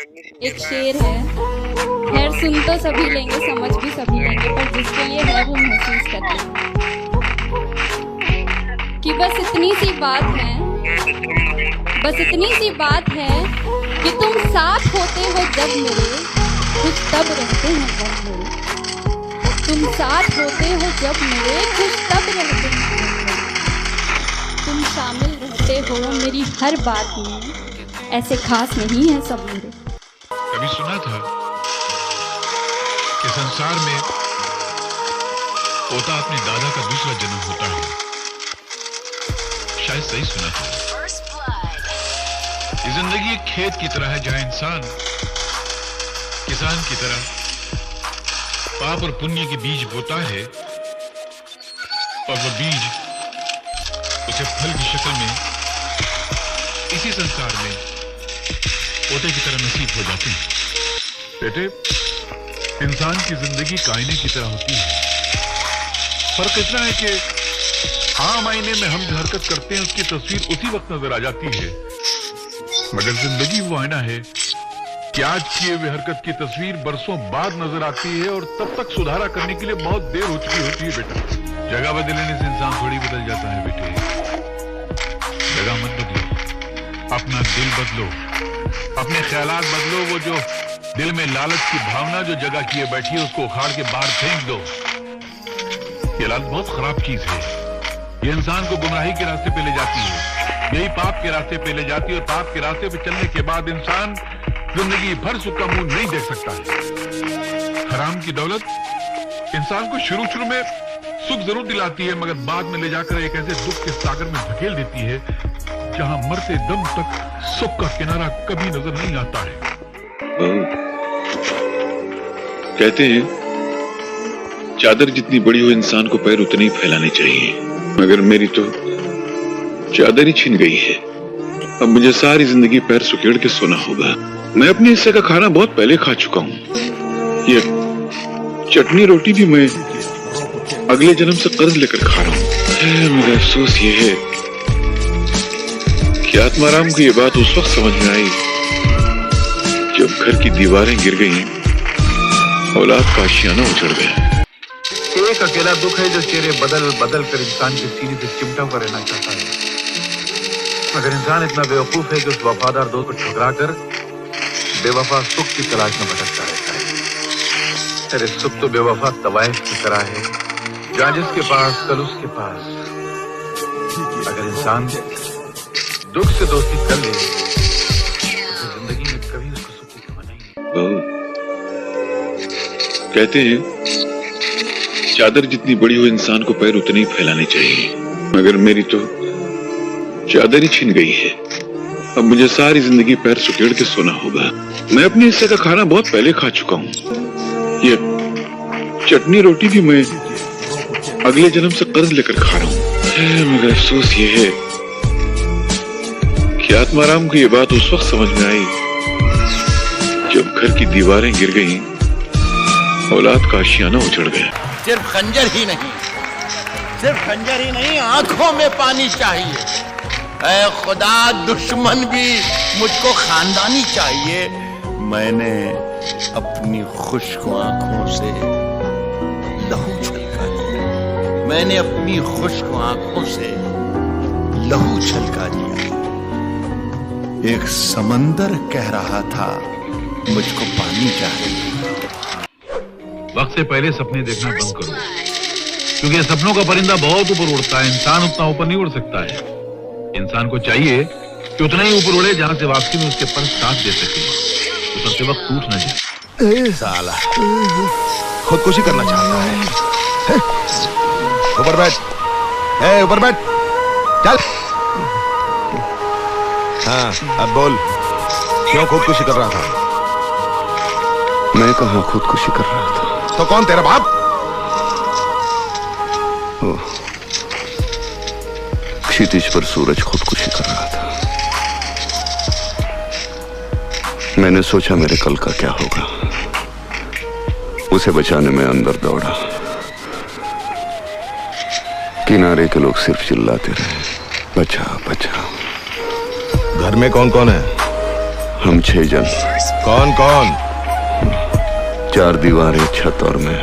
एक शेर है, खैर सुन तो सभी लेंगे, समझ भी सभी लेंगे, पर जिसके लिए है वो महसूस करते कि बस इतनी सी बात है, बस इतनी सी बात है कि तुम साथ होते हो जब मेरे, खुश तब रहते हैं गम मेरे। तुम साथ होते हो जब मेरे, खुश तब रहते हैं गम मेरे। तुम शामिल रहते हो मेरी हर बात में, ऐसे खास नहीं है सब मेरे। कभी सुना था कि संसार में पोता अपने दादा का दूसरा जन्म होता है। शायद सही सुना था। ये जिंदगी एक खेत की तरह है जहां इंसान किसान की तरह पाप और पुण्य के बीज बोता है और वो बीज उसे फल की शक्ल में इसी संसार में पोते की तरह नसीब हो जाते हैं। बेटे, इंसान की जिंदगी कायने की तरह होती है। फर्क इतना है कि आम आईने में हम जो हरकत करते हैं उसकी तस्वीर उसी वक्त नजर आ जाती है, मगर जिंदगी वो आईना है कि आज किए हुए हरकत की तस्वीर बरसों बाद नजर आती है और तब तक सुधारा करने के लिए बहुत देर हो चुकी होती है। बेटा, जगह बदलने से इंसान थोड़ी बदल जाता है। बेटे, जगह मत बदलो, अपना दिल बदलो, अपने ख्यालात बदलो। वो जो दिल में लालच की भावना जो जगह किए बैठी है उसको उखाड़ के बाहर फेंक दो। ये लालच बहुत खराब चीज है। ये इंसान को गुमराही के रास्ते पे ले जाती है, यही पाप के रास्ते पे ले जाती है, और पाप के रास्ते पे चलने के बाद इंसान जिंदगी भर सुख का मुंह नहीं देख सकता है। हराम की दौलत इंसान को शुरू शुरू में सुख जरूर दिलाती है, मगर बाद में ले जाकर एक ऐसे दुख के सागर में धकेल देती है जहां मरते दम तक सुख का किनारा कभी नजर नहीं आता है। कहते हैं चादर जितनी बड़ी हो इंसान को पैर उतने ही फैलाने चाहिए, मगर मेरी तो चादर ही छिन गई है। अब मुझे सारी जिंदगी पैर सुकेड़ के सोना होगा। मैं अपने हिस्से का खाना बहुत पहले खा चुका हूँ। ये चटनी रोटी भी मैं अगले जन्म से कर्ज लेकर खा रहा हूँ। मेरा अफसोस ये है कि आत्माराम को ये बात उस वक्त समझ में आई जब घर की दीवारें गिर गईं, औलाद का आशियाना उजड़ गया। एक अकेला दुख है जो चेहरे बदल बदल कर इंसान के सीने से चिमटा हुआ रहना चाहता है, मगर इंसान इतना बेवकूफ है कि उस वफादार दोस्त को ठुकरा कर बेवफा सुख की तलाश में भटकता रहता है। अरे सुख तो बेवफा तवाइफ की तरह है, जहां जिसके पास कल उसके पास। अगर इंसान दुख से दोस्ती कर ले तो जिंदगी में कभी उसको सुख की कमी नहीं। कहते हैं चादर जितनी बड़ी हो इंसान को पैर उतने ही फैलाने चाहिए, मगर मेरी तो चादर ही छिन गई है। अब मुझे सारी जिंदगी पैर सुकेड़ के सोना होगा। मैं अपने हिस्से का खाना बहुत पहले खा चुका हूँ। ये चटनी रोटी भी मैं अगले जन्म से कर्ज लेकर खा रहा हूँ। मगर अफसोस ये है कि आत्माराम को ये बात उस वक्त समझ में आई जब घर की दीवारें गिर गईं, औलाद का आशियाना उजड़ गया। सिर्फ खंजर ही नहीं, आंखों में पानी चाहिए। ऐ खुदा, दुश्मन भी मुझको खानदानी चाहिए। मैंने अपनी खुश्क आंखों से लहू छलका दिया। मैंने अपनी खुश्क आंखों से लहू छलका दिया। एक समंदर कह रहा था मुझको पानी चाहिए। वक्त से पहले सपने देखना बंद करो, क्योंकि सपनों का परिंदा बहुत ऊपर उड़ता है, इंसान उतना ऊपर नहीं उड़ सकता है। इंसान को चाहिए कि उतना ही ऊपर उड़े जहां से वापसी में उसके पर साथ दे सके, तो सबसे वक्त टूट न जाए। साला खुदकुशी करना चाहता है। ऊपर बैठ, ऊपर बैठ, चल। हाँ, अब बोल, क्यों खुदकुशी कर रहा था? मैं कहाँ खुदकुशी कर रहा था? तो कौन, तेरा बाप? क्षितिज पर सूरज खुदकुशी कर रहा था। मैंने सोचा मेरे कल का क्या होगा, उसे बचाने में अंदर दौड़ा। किनारे के लोग सिर्फ चिल्लाते रहे, बचा बचा। घर में कौन कौन है? हम 6 जन। कौन कौन? 4 दीवारें, छत और मैं।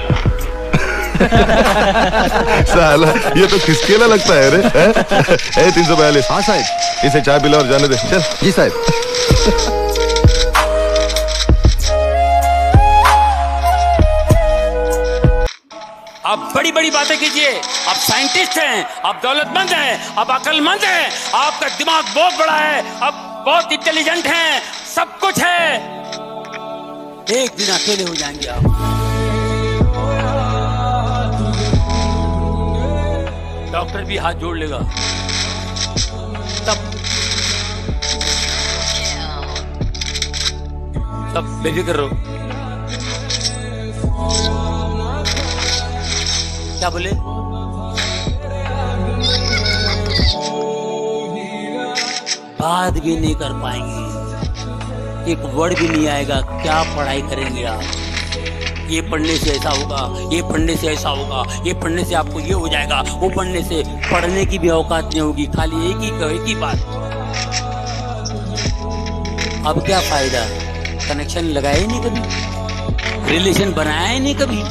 साला ये तो खिसकेला लगता है रे। 342। हाँ साहब, इसे चाय पिला और जाने दे। चल। जी साहब। आप बड़ी बड़ी बातें कीजिए, आप साइंटिस्ट हैं, आप दौलतमंद हैं, आप अक्लमंद हैं, आपका दिमाग बहुत बड़ा है, आप बहुत इंटेलिजेंट हैं, सब कुछ है। एक दिन अकेले हो जाएंगे आप। डॉक्टर भी हाथ जोड़ लेगा तब बेफिक्र रहो। क्या बोले? बात भी नहीं कर पाएंगे, एक वर्ड भी नहीं आएगा। क्या पढ़ाई करेंगे आप? ये पढ़ने से ऐसा होगा, ये पढ़ने से ऐसा होगा, ये पढ़ने से आपको ये हो जाएगा, वो पढ़ने से। पढ़ने की भी औकात नहीं होगी, खाली एक ही बात। अब क्या फायदा? कनेक्शन लगाया ही नहीं कभी, रिलेशन बनाया ही नहीं कभी।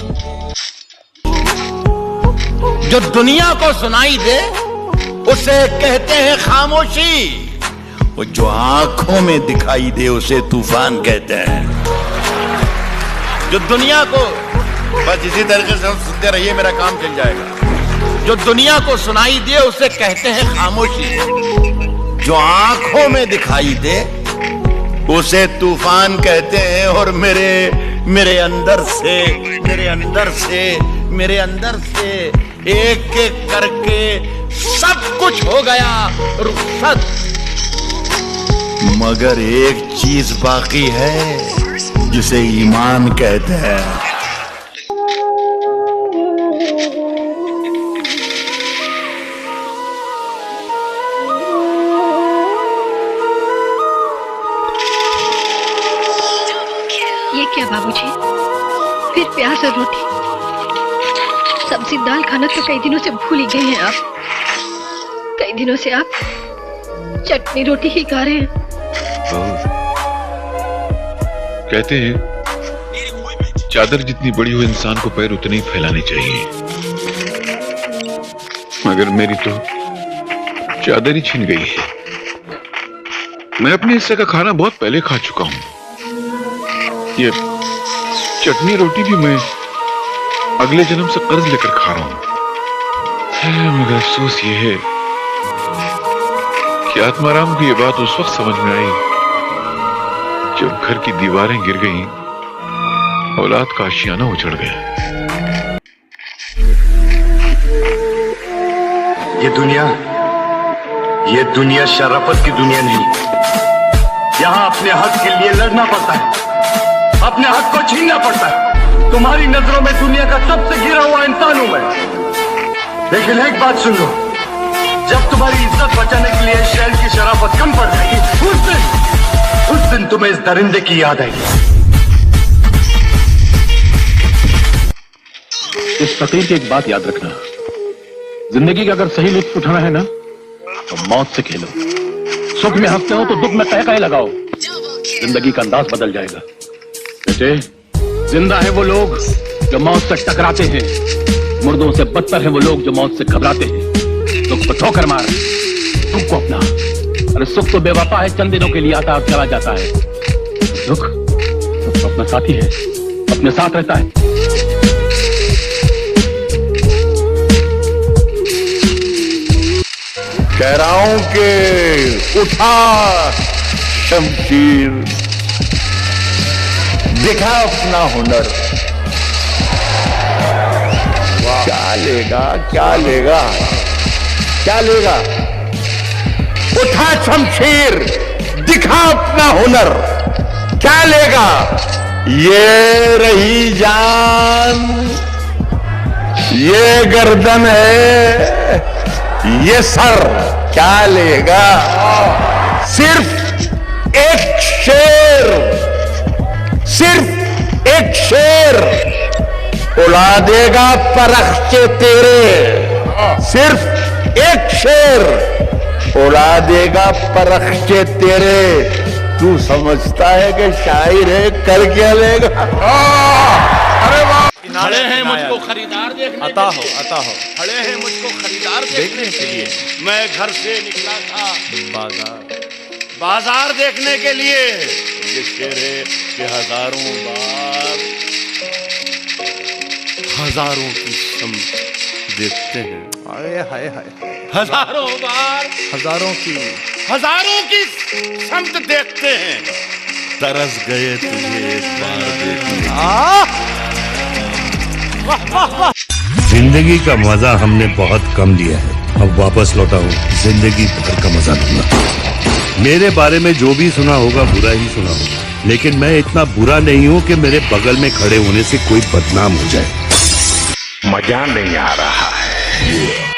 जो दुनिया को सुनाई दे उसे कहते हैं खामोशी, वो जो आंखों में दिखाई दे उसे तूफान कहते हैं। जो दुनिया को, बस इसी तरीके से सुनते रहिए, मेरा काम चल जाएगा। जो दुनिया को सुनाई दे उसे कहते हैं खामोशी, जो आंखों में दिखाई दे उसे तूफान कहते हैं। और मेरे अंदर से एक एक करके सब कुछ हो गया रुखसत, मगर एक चीज बाकी है जिसे ईमान कहते हैं। ये क्या बाबूजी, फिर प्याज और रोटी? सब्जी दाल खाना तो कई दिनों से भूल ही गए हैं आप। कई दिनों से आप चटनी रोटी ही खा रहे हैं। कहते हैं चादर जितनी बड़ी हो इंसान को पैर उतने ही फैलाने चाहिए, मगर मेरी तो चादर ही छिन गई है। मैं अपने हिस्से का खाना बहुत पहले खा चुका हूं। ये चटनी रोटी भी मैं अगले जन्म से कर्ज लेकर खा रहा हूं। मगर अफसोस ये है कि आत्माराम को ये बात उस वक्त समझ में आई जब घर की दीवारें गिर गईं, औलाद का आशियाना उजड़ गया। ये दुनिया शराफत की दुनिया नहीं। यहाँ अपने हक के लिए लड़ना पड़ता है, अपने हक को छीनना पड़ता है। तुम्हारी नजरों में दुनिया का सबसे गिरा हुआ इंसान हूं मैं, लेकिन एक बात सुन लो, जब तुम्हारी इज्जत बचाने के लिए शहर की शराफत कम पड़ जाएगी, उस दिन तुम्हें इस दरिंदे की याद आएगी। इस फकीर की एक बात याद रखना, जिंदगी का अगर सही लुत्फ उठाना है ना तो मौत से खेलो। सुख में हंसते हो तो दुख में कह लगाओ, जिंदगी का अंदाज बदल जाएगा। बेटे, जिंदा है वो लोग जो मौत से टकराते हैं, मुर्दों से बदतर है वो लोग जो मौत से घबराते हैं। दुख को ठोकर मार, दुख को अपना। अरे सुख तो बेवफा है, चंद दिनों के लिए आता और चला जाता है। दुख तो अपना साथी है, अपने साथ रहता है। कह रहा हूं कि उठा शमशीर, दिखा अपना हुनर। क्या लेगा, क्या लेगा, क्या लेगा? उठा शमशीर, दिखा अपना हुनर। क्या लेगा? ये रही जान, ये गर्दन है, ये सर। क्या लेगा? सिर्फ एक शेर, सिर्फ एक शेर उड़ा देगा परख्चे तेरे। सिर्फ एक शेर उड़ा देगा परख्चे तेरे। तू समझता है कि शायर है, कर क्या लेगा? अरे वाह! खड़े हैं मुझको खरीदार देखने आता हो खड़े हैं मुझको खरीदार देखने के लिए। मैं घर से निकला था बाजार देखने के लिए। ये शेर है कि हजारों बार हजारों की समत देखते हैं। हाय हजारों बार हजारों की समत देखते हैं। तरस गए तुझे एक बार देखने। जिंदगी का मजा हमने बहुत कम लिया है, अब वापस लौटा हूँ जिंदगी भर का मजा लूंगा। मेरे बारे में जो भी सुना होगा बुरा ही सुना होगा, लेकिन मैं इतना बुरा नहीं हूँ कि मेरे बगल में खड़े होने से कोई बदनाम हो जाए। मजा नहीं आ रहा है।